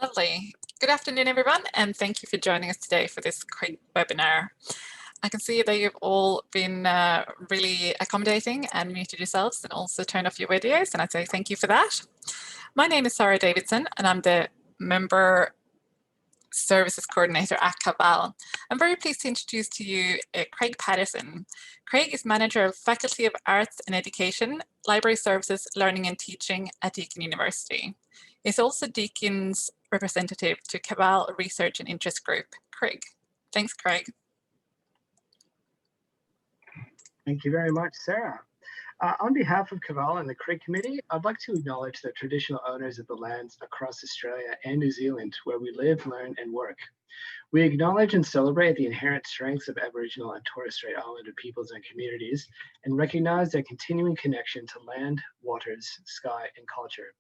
Lovely. Good afternoon, everyone, and thank you for joining us today for this CRIG webinar. I can see that you've all been really accommodating and muted yourselves and also turned off your videos, and I say thank you for that. My name is Sarah Davidson, and I'm the Member Services Coordinator at Campbell. I'm very pleased to introduce to you Craig Patterson. Craig is Manager of Faculty of Arts and Education, Library Services, Learning and Teaching at Deakin University. He's also Deakin's representative to Campbell Research and Interest Group, CRIG. Thanks, Craig. Thank you very much, Sarah. On behalf of Campbell and the CRIG Committee, I'd like to acknowledge the traditional owners of the lands across Australia and New Zealand where we live, learn, and work. We acknowledge and celebrate the inherent strengths of Aboriginal and Torres Strait Islander peoples and communities and recognize their continuing connection to land, waters, sky, and culture.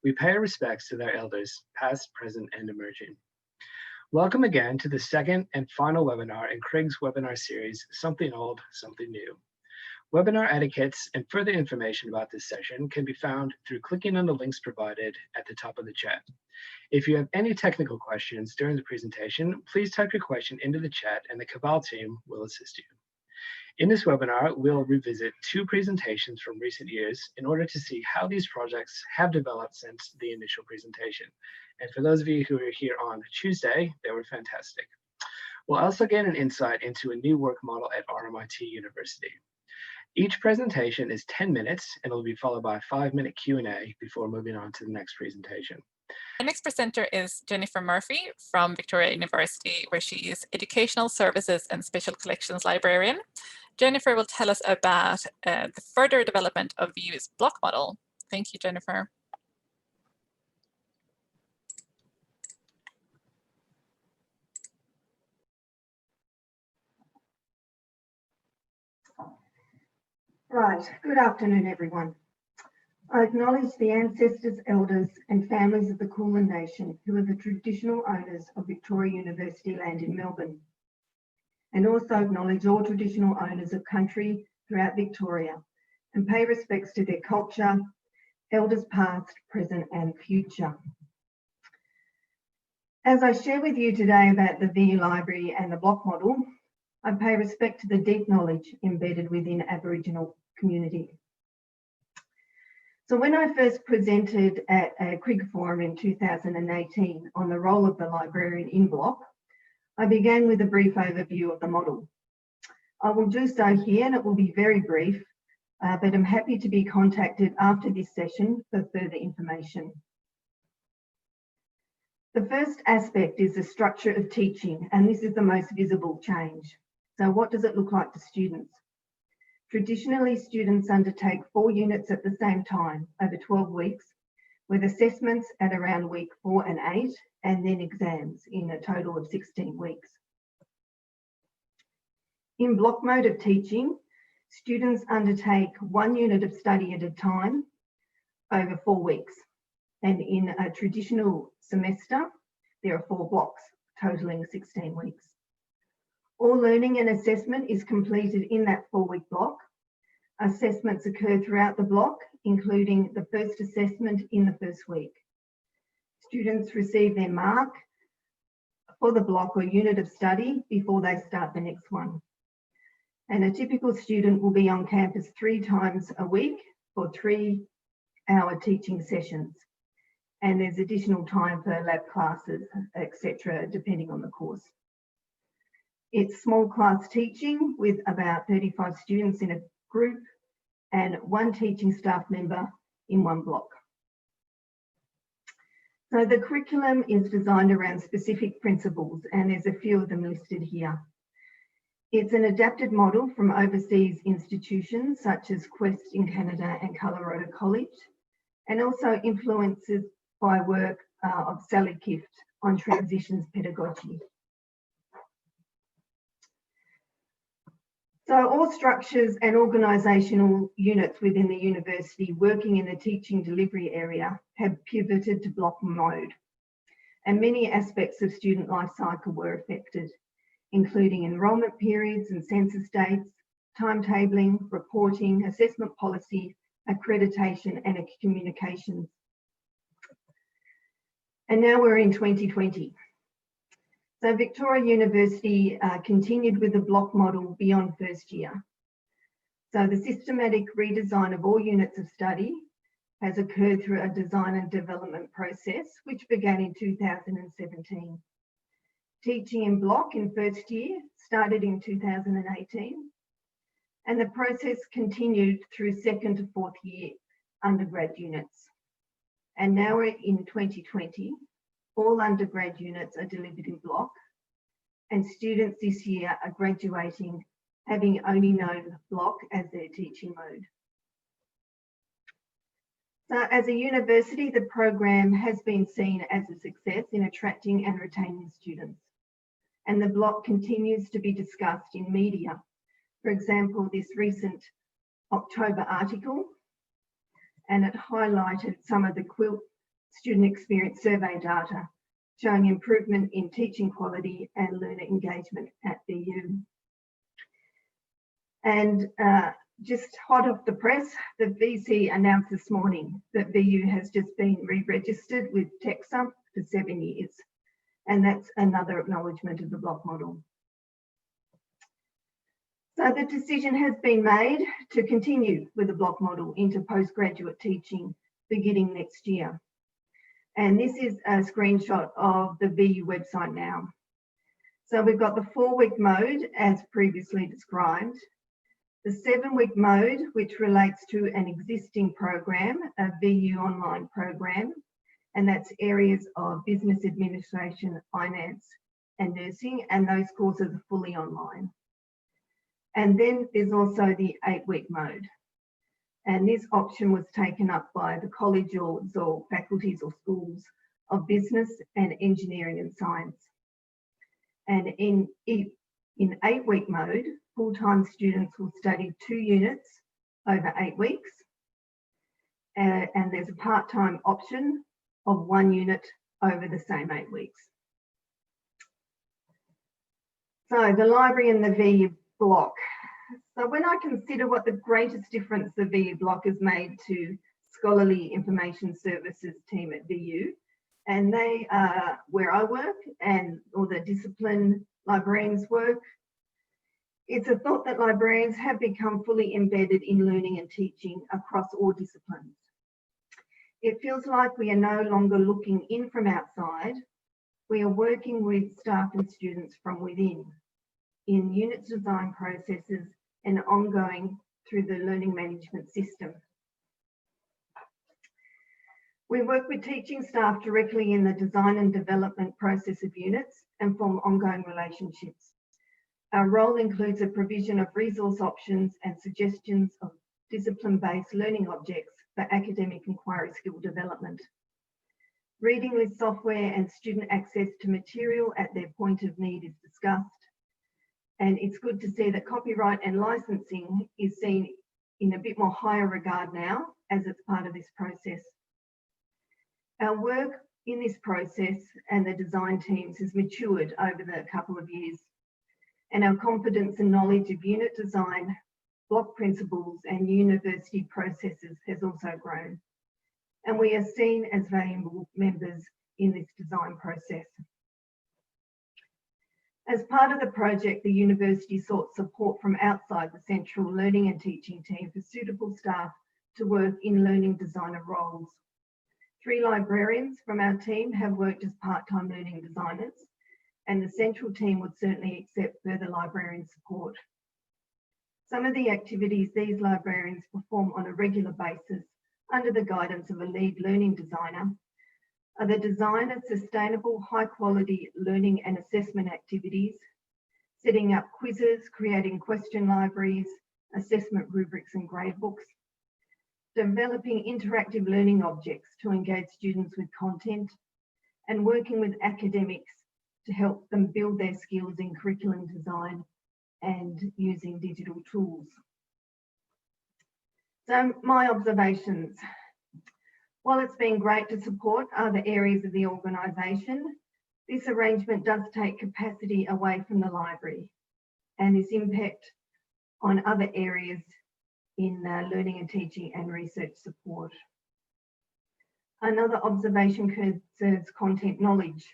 We pay our respects to their elders, past, present, and emerging. Welcome again to the second and final webinar in CRIG's webinar series, Something Old, Something New. Webinar etiquettes and further information about this session can be found through clicking on the links provided at the top of the chat. If you have any technical questions during the presentation, please type your question into the chat and the Campbell team will assist you. In this webinar, we'll revisit two presentations from recent years in order to see how these projects have developed since the initial presentation. And for those of you who are here on Tuesday, they were fantastic. We'll also get an insight into a new work model at RMIT University. Each presentation is 10 minutes and will be followed by a 5-minute Q&A before moving on to the next presentation. Our next presenter is Jennifer Murphy from Victoria University, where she is Educational Services and Special Collections Librarian. Jennifer will tell us about the further development of VU's block model. Thank you, Jennifer. Right, good afternoon, everyone. I acknowledge the ancestors, elders, and families of the Kulin Nation who are the traditional owners of Victoria University land in Melbourne, and also acknowledge all traditional owners of country throughout Victoria and pay respects to their culture, elders past, present, and future. As I share with you today about the VU Library and the block model, I pay respect to the deep knowledge embedded within Aboriginal community. So when I first presented at a CRIG forum in 2018 on the role of the librarian in block, I began with a brief overview of the model. I will do so here and it will be very brief, but I'm happy to be contacted after this session for further information. The first aspect is the structure of teaching, and this is the most visible change. So what does it look like to students? Traditionally, students undertake 4 units at the same time over 12 weeks, with assessments at around week 4 and 8, and then exams in a total of 16 weeks. In block mode of teaching, students undertake 1 unit of study at a time over 4 weeks. And in a traditional semester, there are 4 blocks, totaling 16 weeks. All learning and assessment is completed in that 4-week block. Assessments occur throughout the block, including the first assessment in the first week. Students receive their mark for the block or unit of study before they start the next one. And a typical student will be on campus 3 times a week for 3-hour teaching sessions. And there's additional time for lab classes, etc., depending on the course. It's small class teaching with about 35 students in a group and 1 teaching staff member in 1 block. So the curriculum is designed around specific principles, and there's a few of them listed here. It's an adapted model from overseas institutions such as Quest in Canada and Colorado College, and also influences by work of Sally Kift on transitions pedagogy. So all structures and organisational units within the university working in the teaching delivery area have pivoted to block mode, and many aspects of student life cycle were affected, including enrolment periods and census dates, timetabling, reporting, assessment policy, accreditation and communications. And now we're in 2020. So Victoria University continued with the block model beyond first year. So the systematic redesign of all units of study has occurred through a design and development process, which began in 2017. Teaching in block in first year started in 2018, and the process continued through second to fourth year undergrad units. And now we're in 2020, all undergrad units are delivered in block, and students this year are graduating having only known block as their teaching mode. So as a university, the program has been seen as a success in attracting and retaining students. And the block continues to be discussed in media. For example, this recent October article, and it highlighted some of the Quilt student experience survey data, showing improvement in teaching quality and learner engagement at VU. And just hot off the press, the VC announced this morning that VU has just been re-registered with TEXA for 7 years. And that's another acknowledgement of the block model. So the decision has been made to continue with the block model into postgraduate teaching beginning next year. And this is a screenshot of the VU website now. So we've got the 4-week mode as previously described, the 7-week mode, which relates to an existing program, a VU online program, and that's areas of business administration, finance, and nursing, and those courses are fully online. And then there's also the 8-week mode. And this option was taken up by the colleges or faculties or schools of business and engineering and science. And in 8-week mode, full-time students will study 2 units over 8 weeks. And there's a part-time option of 1 unit over the same 8 weeks. So the library and the VU block. So when I consider what the greatest difference the VU block has made to scholarly information services team at VU, and they are where I work and all the discipline librarians work, it's a thought that librarians have become fully embedded in learning and teaching across all disciplines. It feels like we are no longer looking in from outside. We are working with staff and students from within in unit design processes and ongoing through the learning management system. We work with teaching staff directly in the design and development process of units and form ongoing relationships. Our role includes a provision of resource options and suggestions of discipline-based learning objects for academic inquiry skill development. Reading list software and student access to material at their point of need is discussed. And it's good to see that copyright and licensing is seen in a bit more higher regard now as it's part of this process. Our work in this process and the design teams has matured over the couple of years, and our confidence and knowledge of unit design, block principles and university processes has also grown. And we are seen as valuable members in this design process. As part of the project, the university sought support from outside the central learning and teaching team for suitable staff to work in learning designer roles. 3 librarians from our team have worked as part-time learning designers, and the central team would certainly accept further librarian support. Some of the activities these librarians perform on a regular basis under the guidance of a lead learning designer are the design of sustainable, high-quality learning and assessment activities, setting up quizzes, creating question libraries, assessment rubrics and gradebooks, developing interactive learning objects to engage students with content, and working with academics to help them build their skills in curriculum design and using digital tools. So my observations. While it's been great to support other areas of the organisation, this arrangement does take capacity away from the library and its impact on other areas in learning and teaching and research support. Another observation concerns content knowledge.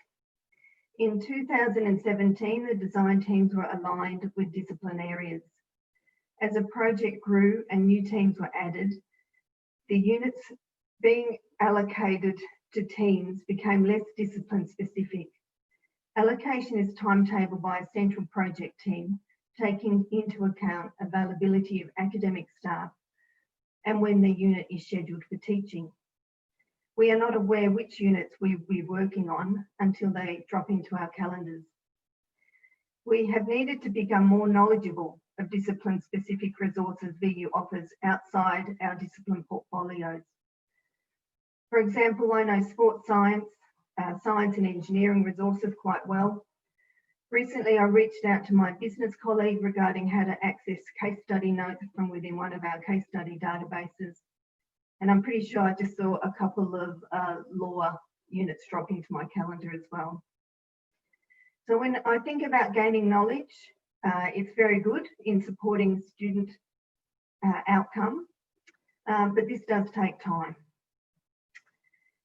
In 2017, the design teams were aligned with discipline areas. As a project grew and new teams were added, the units being allocated to teams became less discipline specific. Allocation is timetabled by a central project team, taking into account availability of academic staff and when the unit is scheduled for teaching. We are not aware which units we'll be working on until they drop into our calendars. We have needed to become more knowledgeable of discipline-specific resources VU offers outside our discipline portfolios. For example, I know sports science, science and engineering resources quite well. Recently, I reached out to my business colleague regarding how to access case study notes from within one of our case study databases. And I'm pretty sure I just saw a couple of law units drop into my calendar as well. So when I think about gaining knowledge, it's very good in supporting student outcome, but this does take time.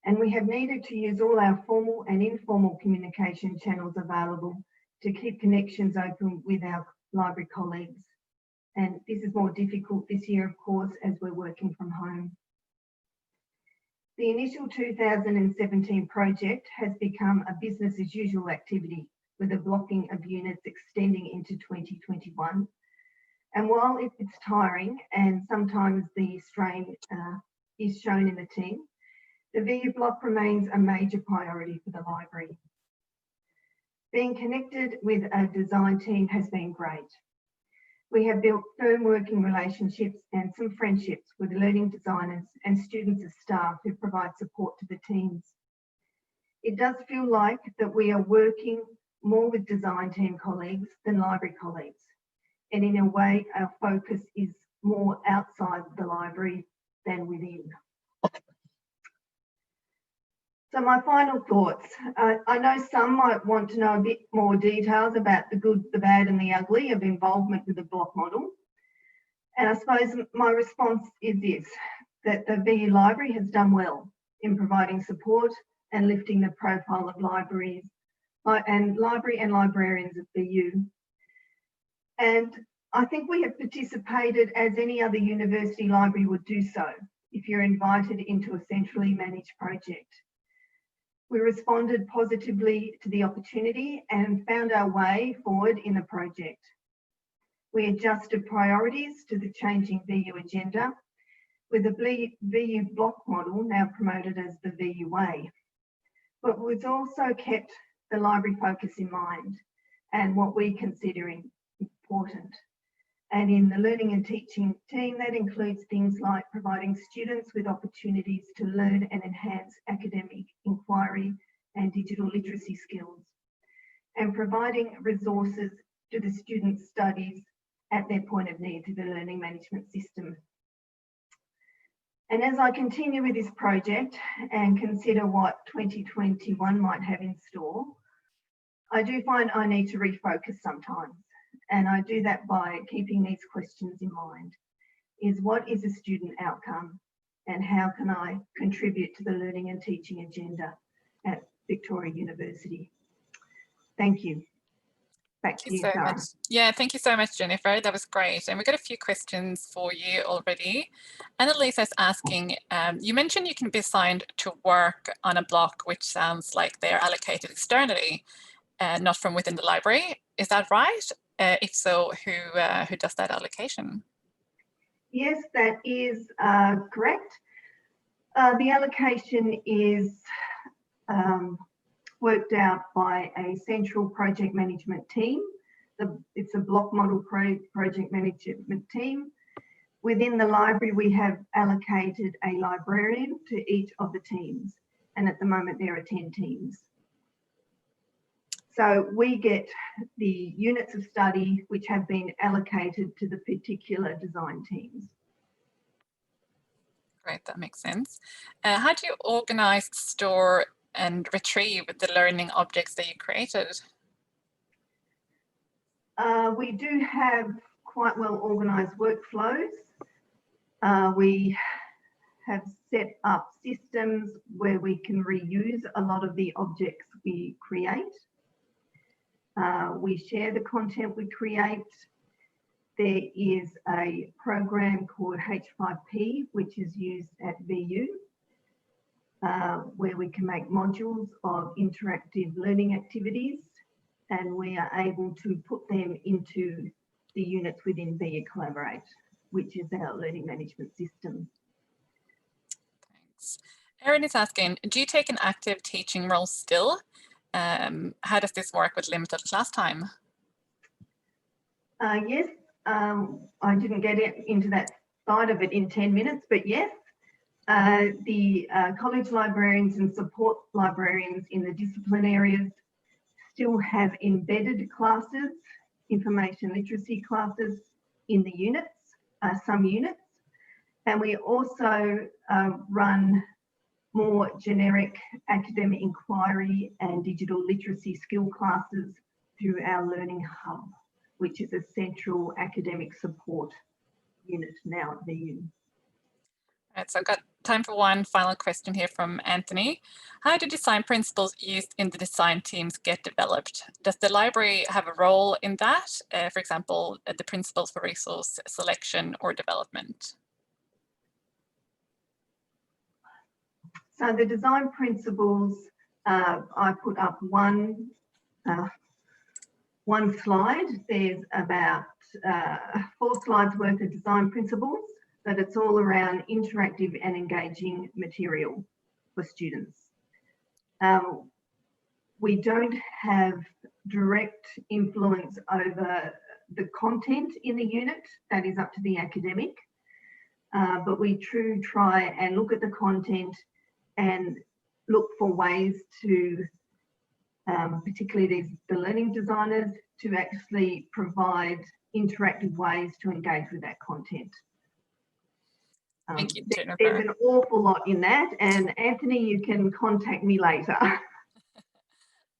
And we have needed to use all our formal and informal communication channels available to keep connections open with our library colleagues. And this is more difficult this year, of course, as we're working from home. The initial 2017 project has become a business as usual activity with a blocking of units extending into 2021. And while it's tiring and sometimes the strain is shown in the team, the VU block remains a major priority for the library. Being connected with a design team has been great. We have built firm working relationships and some friendships with learning designers and students as staff who provide support to the teams. It does feel like that we are working more with design team colleagues than library colleagues. And in a way, our focus is more outside the library than within. So my final thoughts. I know some might want to know a bit more details about the good, the bad and the ugly of involvement with the block model. And I suppose my response is this, that the VU Library has done well in providing support and lifting the profile of libraries and librarians at VU. And I think we have participated as any other university library would do so if you're invited into a centrally managed project. We responded positively to the opportunity and found our way forward in the project. We adjusted priorities to the changing VU agenda, with the VU block model now promoted as the VU way. But we've also kept the library focus in mind and what we consider important. And in the learning and teaching team, that includes things like providing students with opportunities to learn and enhance academic inquiry and digital literacy skills, and providing resources to the students' studies at their point of need through the learning management system. And as I continue with this project and consider what 2021 might have in store, I do find I need to refocus sometimes. And I do that by keeping these questions in mind. What is a student outcome? And how can I contribute to the learning and teaching agenda at Victoria University? Thank you. Back to you, Sarah. Yeah, thank you so much, Jennifer. That was great. And we've got a few questions for you already. Annalisa's asking, you mentioned you can be assigned to work on a block, which sounds like they're allocated externally, not from within the library. Is that right? If so, who does that allocation? Yes, that is correct. The allocation is worked out by a central project management team. It's a block model project management team. Within the library, we have allocated a librarian to each of the teams. And at the moment, there are 10 teams. So we get the units of study which have been allocated to the particular design teams. Great, that makes sense. How do you organise, store and retrieve the learning objects that you created? We do have quite well organised workflows. We have set up systems where we can reuse a lot of the objects we create. We share the content we create. There is a program called H5P, which is used at VU, where we can make modules of interactive learning activities, and we are able to put them into the units within VU Collaborate, which is our learning management system. Thanks. Erin is asking, do you take an active teaching role still? How does this work with limited class time? Yes, I didn't get into that side of it in 10 minutes, but yes, the college librarians and support librarians in the discipline areas still have embedded classes, information literacy classes in the units, some units, and we also run more generic academic inquiry and digital literacy skill classes through our Learning Hub, which is a central academic support unit now at VU. Right, so I've got time for one final question here from Anthony. How do design principles used in the design teams get developed? Does the library have a role in that? For example, the principles for resource selection or development? So the design principles, I put up one slide. There's about 4 slides worth of design principles, but it's all around interactive and engaging material for students. We don't have direct influence over the content in the unit. That is up to the academic, but we try and look at the content and look for ways to, particularly the learning designers, to actually provide interactive ways to engage with that content. Thank you, Jennifer. There's an awful lot in that, and Anthony, you can contact me later.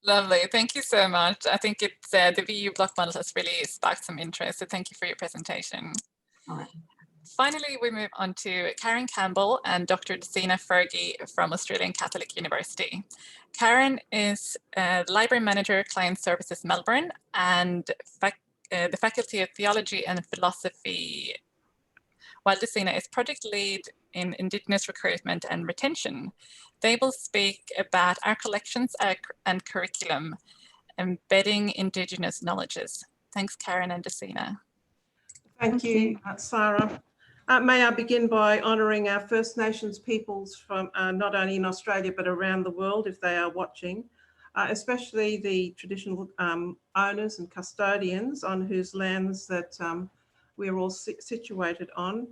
Lovely, thank you so much. I think it's the VU block model has really sparked some interest, so thank you for your presentation. All right. Finally, we move on to Karen Campbell and Dr. Doseena Fergie from Australian Catholic University. Karen is Library Manager, Client Services Melbourne, and the Faculty of Theology and Philosophy, while Doseena is Project Lead in Indigenous Recruitment and Retention. They will speak about our collections and curriculum, embedding Indigenous knowledges. Thanks, Karen and Doseena. Thank you, Sarah. May I begin by honouring our First Nations peoples from not only in Australia but around the world if they are watching, especially the traditional owners and custodians on whose lands that we're all situated on,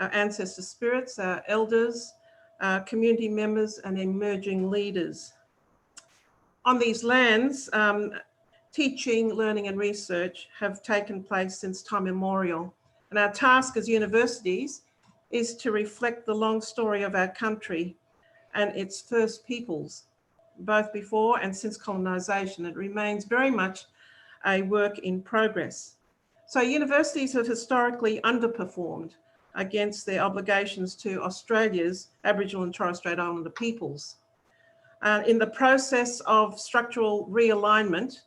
our ancestor spirits, our elders, community members and emerging leaders. On these lands, teaching, learning and research have taken place since time immemorial. And our task as universities is to reflect the long story of our country and its first peoples, both before and since colonisation. It remains very much a work in progress. So universities have historically underperformed against their obligations to Australia's Aboriginal and Torres Strait Islander peoples. In the process of structural realignment,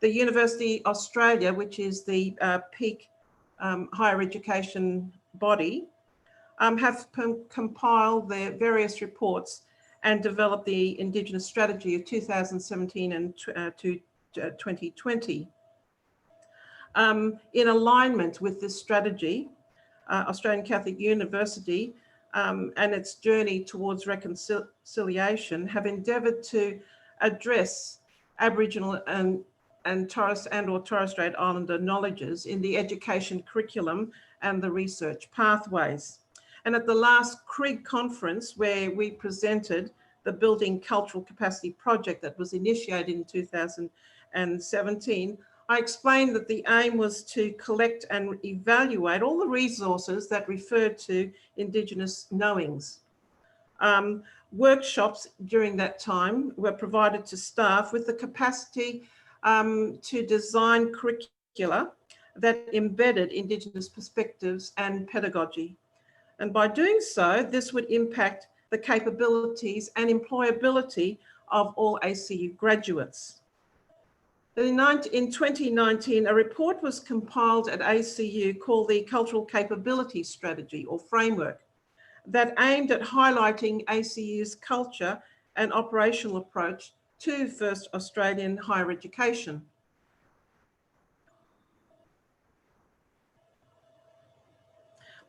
the University Australia, which is the peak higher education body, have compiled their various reports and developed the Indigenous strategy of 2017 and to 2020. In alignment with this strategy, Australian Catholic University and its journey towards reconciliation have endeavoured to address Aboriginal and Torres Strait Islander knowledges in the education curriculum and the research pathways. And at the last CRIG conference, where we presented the Building Cultural Capacity project that was initiated in 2017, I explained that the aim was to collect and evaluate all the resources that referred to Indigenous knowings. Workshops during that time were provided to staff with the capacity to design curricula that embedded Indigenous perspectives and pedagogy. And by doing so, this would impact the capabilities and employability of all ACU graduates. In 2019, a report was compiled at ACU called the Cultural Capability Strategy or Framework that aimed at highlighting ACU's culture and operational approach to First Australian higher education.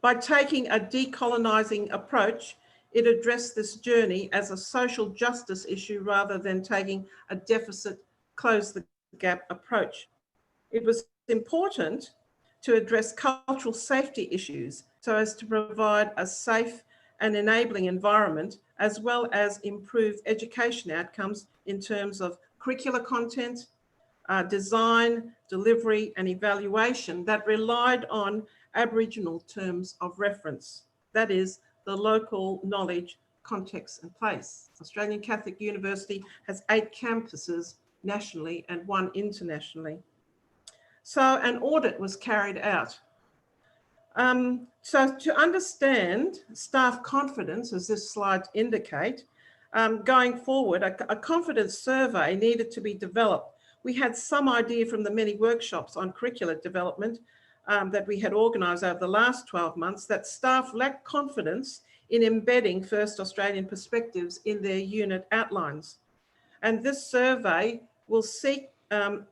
By taking a decolonising approach, it addressed this journey as a social justice issue rather than taking a deficit, close the gap approach. It was important to address cultural safety issues so as to provide a safe and enabling environment, as well as improve education outcomes in terms of curricular content, design, delivery, and evaluation that relied on Aboriginal terms of reference. That is, the local knowledge, context, and place. Australian Catholic University has 8 campuses nationally and 1 internationally. So an audit was carried out. So to understand staff confidence, as this slide indicate, going forward, a confidence survey needed to be developed. We had some idea from the many workshops on curricular development that we had organised over the last 12 months that staff lacked confidence in embedding First Australian perspectives in their unit outlines. And this survey will seek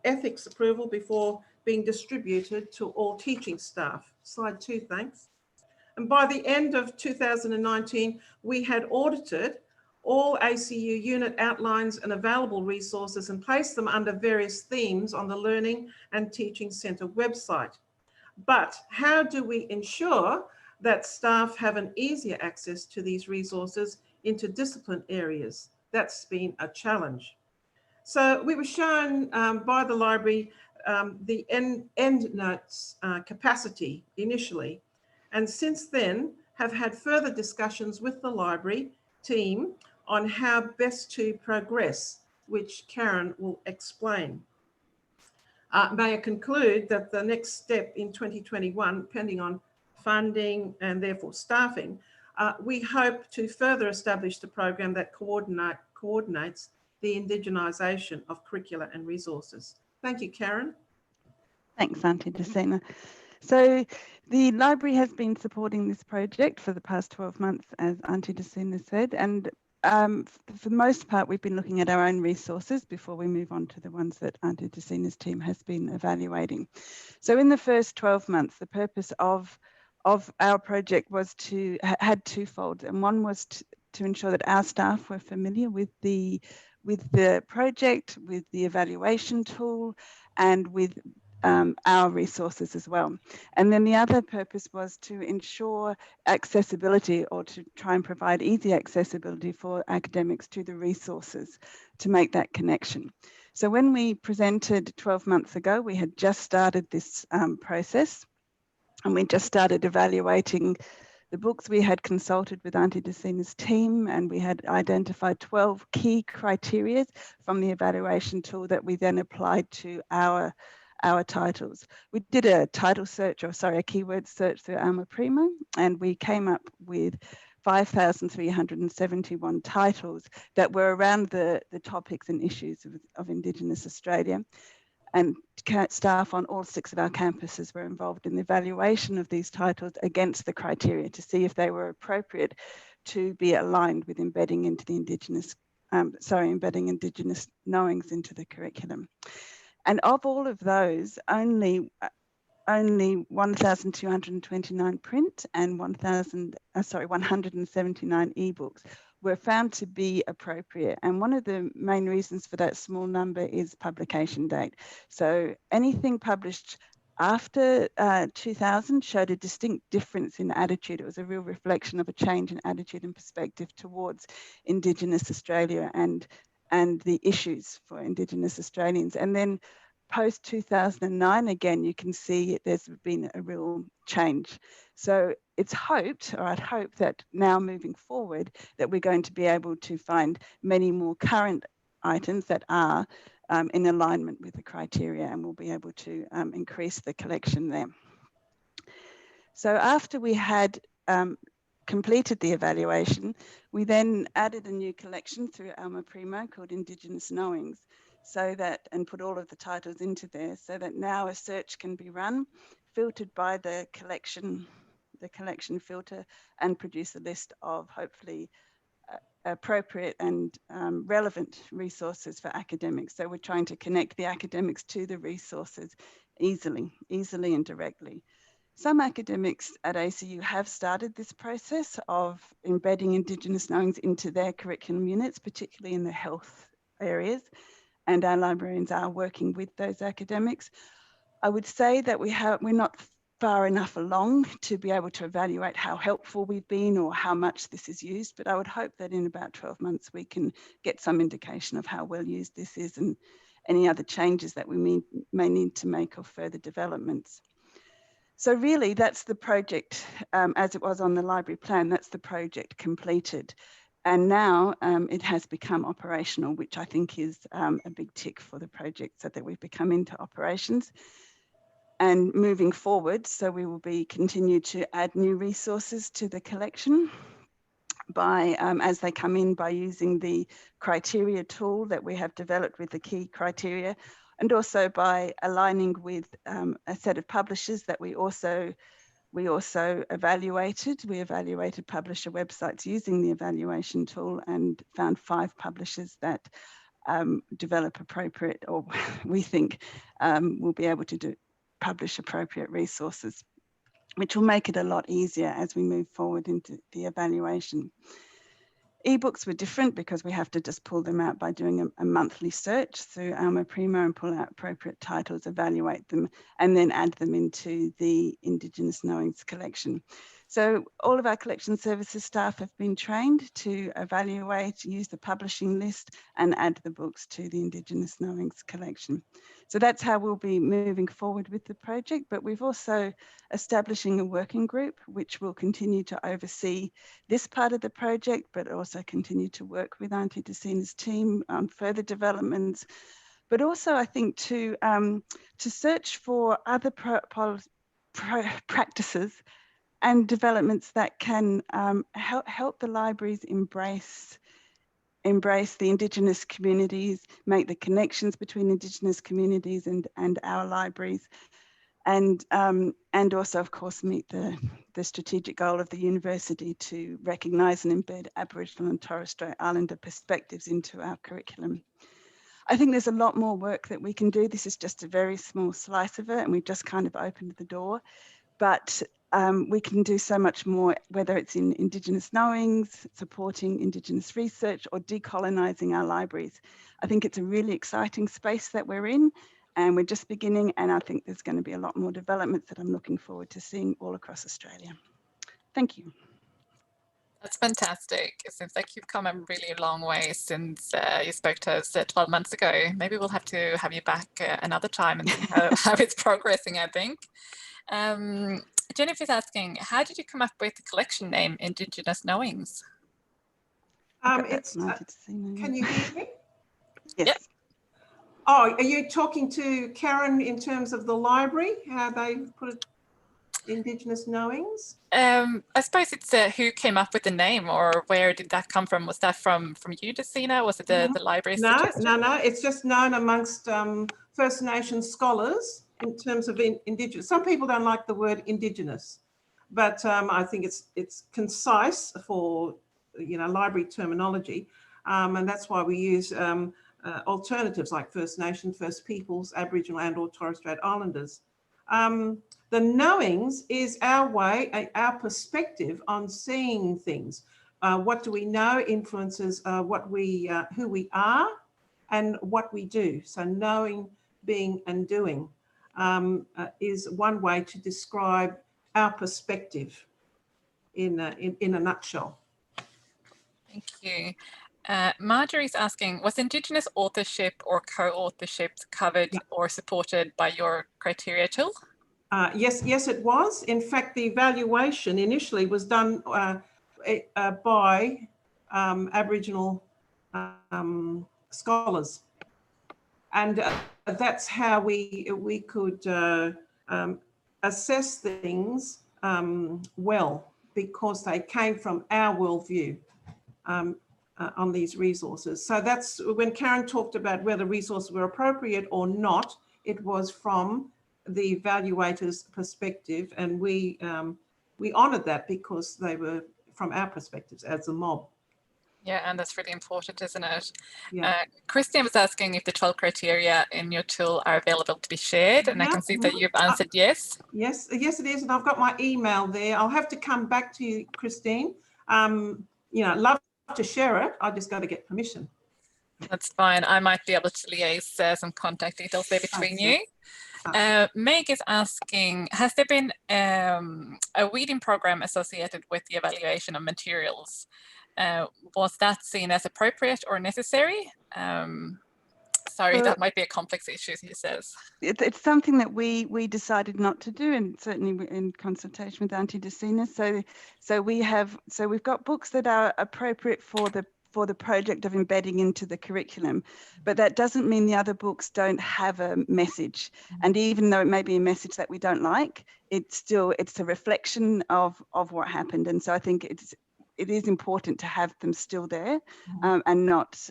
ethics approval before being distributed to all teaching staff. Slide 2, thanks. And by the end of 2019, we had audited all ACU unit outlines and available resources and placed them under various themes on the Learning and Teaching Centre website. But how do we ensure that staff have an easier access to these resources into discipline areas? That's been a challenge. So we were shown by the library the EndNotes capacity initially, and since then have had further discussions with the library team on how best to progress, which Karen will explain. May I conclude that the next step in 2021, depending on funding and therefore staffing, we hope to further establish the program that coordinates the indigenisation of curricula and resources. Thank you, Karen. Thanks, Auntie Doseena. So the library has been supporting this project for the past 12 months, as Auntie Doseena said, and for the most part, we've been looking at our own resources before we move on to the ones that Auntie Doseena's team has been evaluating. So in the first 12 months, the purpose of our project was had twofold, and one was to ensure that our staff were familiar with the project, with the evaluation tool, and with our resources as well. And then the other purpose was to ensure accessibility, or to try and provide easy accessibility for academics to the resources to make that connection. So when we presented 12 months ago, we had just started this process, and we just started evaluating the books. We had consulted with Auntie Doseena's team, and we had identified 12 key criteria from the evaluation tool that we then applied to our titles. We did a title search, a keyword search through Alma Primo, and we came up with 5,371 titles that were around the topics and issues of Indigenous Australia. And staff on all 6 of our campuses were involved in the evaluation of these titles against the criteria to see if they were appropriate to be aligned with embedding into the embedding Indigenous knowings into the curriculum. And of all of those, only 1,229 print and 179 ebooks were found to be appropriate. And one of the main reasons for that small number is publication date. So anything published after 2000 showed a distinct difference in attitude. It was a real reflection of a change in attitude and perspective towards Indigenous Australia and the issues for Indigenous Australians. And then post 2009, again, you can see there's been a real change. So it's hoped, or I'd hope that now moving forward, that we're going to be able to find many more current items that are in alignment with the criteria, and we'll be able to increase the collection there. So after we had completed the evaluation, we then added a new collection through Alma Primo called Indigenous Knowings, so that, and put all of the titles into there, so that now a search can be run, filtered by the collection filter, and produce a list of hopefully appropriate and relevant resources for academics. So we're trying to connect the academics to the resources easily and directly. Some academics at ACU have started this process of embedding Indigenous knowings into their curriculum units, particularly in the health areas, and our librarians are working with those academics. I would say that we're not far enough along to be able to evaluate how helpful we've been or how much this is used, but I would hope that in about 12 months we can get some indication of how well used this is and any other changes that we may need to make or further developments. So really that's the project as it was on the library plan, that's the project completed. And now it has become operational, which I think is a big tick for the project, so that we've become into operations. And moving forward, so we will continue to add new resources to the collection by, as they come in, by using the criteria tool that we have developed with the key criteria, and also by aligning with a set of publishers that we also evaluated. We evaluated publisher websites using the evaluation tool and found 5 publishers that develop appropriate, or we think will be able to publish appropriate resources, which will make it a lot easier as we move forward into the evaluation. Ebooks were different because we have to just pull them out by doing a monthly search through Alma Primo and pull out appropriate titles, evaluate them, and then add them into the Indigenous Knowings collection. So all of our collection services staff have been trained to evaluate, use the publishing list, and add the books to the Indigenous Knowings collection. So that's how we'll be moving forward with the project, but we've also establishing a working group which will continue to oversee this part of the project, but also continue to work with Auntie Doseena's team on further developments, but also I think to search for other practices and developments that can help the libraries embrace the Indigenous communities, make the connections between Indigenous communities and our libraries, and also, of course, meet the strategic goal of the university to recognise and embed Aboriginal and Torres Strait Islander perspectives into our curriculum. I think there's a lot more work that we can do. This is just a very small slice of it, and we've just kind of opened the door. But we can do so much more, whether it's in Indigenous knowings, supporting Indigenous research, or decolonising our libraries. I think it's a really exciting space that we're in, and we're just beginning, and I think there's going to be a lot more developments that I'm looking forward to seeing all across Australia. Thank you. That's fantastic. It seems like you've come a really long way since you spoke to us 12 months ago. Maybe we'll have to have you back another time and see how it's progressing, I think. Jennifer's asking, how did you come up with the collection name Indigenous Knowings? Can you hear me? Yes. Yep. Oh, are you talking to Karen in terms of the library, how they put it, Indigenous Knowings? I suppose it's who came up with the name, or where did that come from? Was that from you, Doseena? Was it the library suggestion? No. It's just known amongst First Nations scholars in terms of Indigenous. Some people don't like the word Indigenous, but I think it's concise for library terminology, and that's why we use alternatives like First Nation, First Peoples, Aboriginal and/or Torres Strait Islanders. The knowings is our way, our perspective on seeing things. What do we know influences who we are and what we do. So knowing, being and doing is one way to describe our perspective in a nutshell. Thank you. Marjorie's asking, was Indigenous authorship or co-authorship covered or supported by your criteria tool? Yes, it was. In fact, the evaluation initially was done by Aboriginal scholars, and that's how we could assess things well. because they came from our worldview on these resources. So that's when Karen talked about whether resources were appropriate or not, it was from the evaluator's perspective, and we honoured that because they were from our perspectives as a mob. Yeah, and that's really important, isn't it? Yeah. Christian was asking if the 12 criteria in your tool are available to be shared, and I can see that you've answered yes. Yes, yes it is, and I've got my email there. I'll have to come back to you, Christine. You know, love to share it. I just got to get permission. That's fine. I might be able to liaise some contact details there between you. Meg is asking, has there been a weeding program associated with the evaluation of materials? Was that seen as appropriate or necessary? Sorry, that might be a complex issue, he says. It's something that we decided not to do, and certainly in consultation with Auntie Doseena. So we've got books that are appropriate for the project of embedding into the curriculum, but that doesn't mean the other books don't have a message. And even though it may be a message that we don't like, it's a reflection of what happened. And so I think it is important to have them still there, and not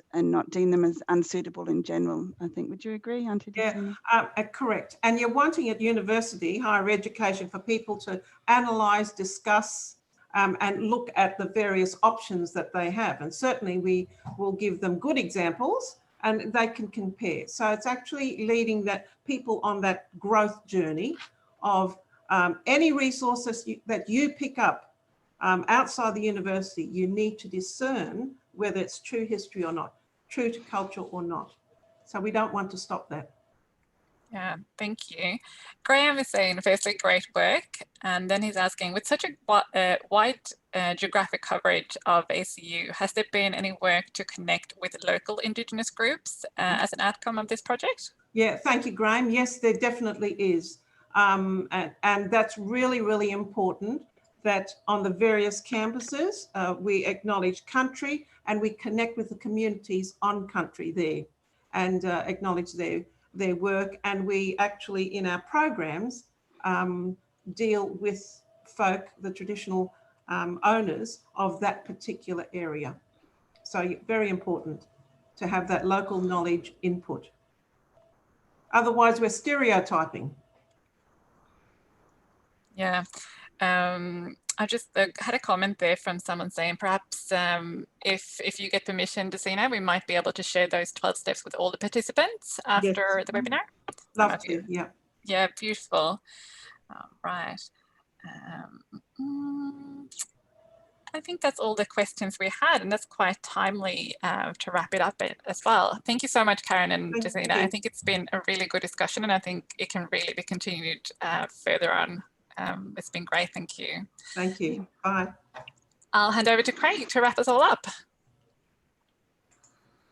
deem them as unsuitable in general. I think, would you agree, Auntie Doseena? Yeah, correct. And you're wanting at university, higher education, for people to analyse, discuss, and look at the various options that they have. And certainly we will give them good examples and they can compare. So it's actually leading that people on that growth journey of any resources that you pick up outside the university, you need to discern whether it's true history or not, true to culture or not. So we don't want to stop that. Yeah, thank you. Graham is saying, firstly, great work. And then he's asking, with such a wide geographic coverage of ACU, has there been any work to connect with local Indigenous groups as an outcome of this project? Yeah, thank you, Graham. Yes, there definitely is. And that's really, really important that on the various campuses, we acknowledge country and we connect with the communities on country there and acknowledge their work. And we actually, in our programs, deal with folk, the traditional owners of that particular area. So very important to have that local knowledge input. Otherwise, we're stereotyping. Yeah. I just had a comment there from someone saying perhaps if you get permission, Doseena, we might be able to share those 12 steps with all the participants after the webinar. Love to, yeah. Yeah, beautiful. Right. I think that's all the questions we had, and that's quite timely to wrap it up as well. Thank you so much, Karen and Doseena. I think it's been a really good discussion, and I think it can really be continued further on. It's been great. Thank you. Thank you. Bye. I'll hand over to Craig to wrap us all up.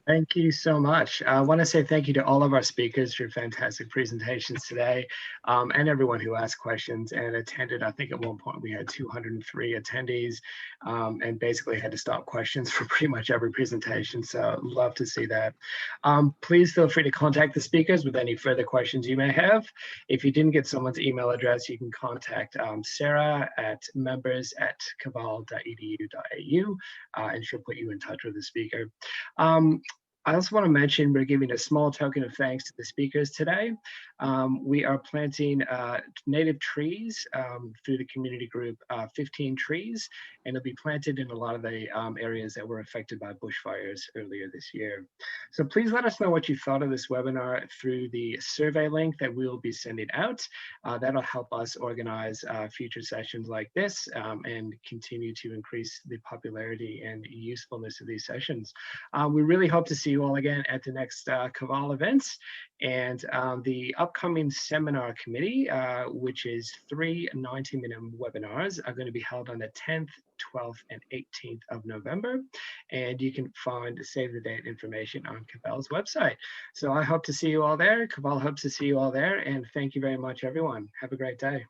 Thank you so much. I want to say thank you to all of our speakers for fantastic presentations today, and everyone who asked questions and attended. I think at one point we had 203 attendees, and basically had to stop questions for pretty much every presentation. So love to see that. Please feel free to contact the speakers with any further questions you may have. If you didn't get someone's email address, you can contact Sarah at members@caval.edu.au, and she'll put you in touch with the speaker. I also want to mention we're giving a small token of thanks to the speakers today. We are planting native trees through the community group, 15 trees, and it'll be planted in a lot of the areas that were affected by bushfires earlier this year. So please let us know what you thought of this webinar through the survey link that we'll be sending out. That'll help us organize future sessions like this and continue to increase the popularity and usefulness of these sessions. We really hope to see you all again at the next CAVAL events, and the upcoming seminar committee, which is 3 90-minute webinars, are going to be held on the 10th, 12th, and 18th of November, and you can find save the date information on CAVAL's website. So I hope to see you all there. CAVAL hopes to see you all there, and thank you very much, everyone. Have a great day.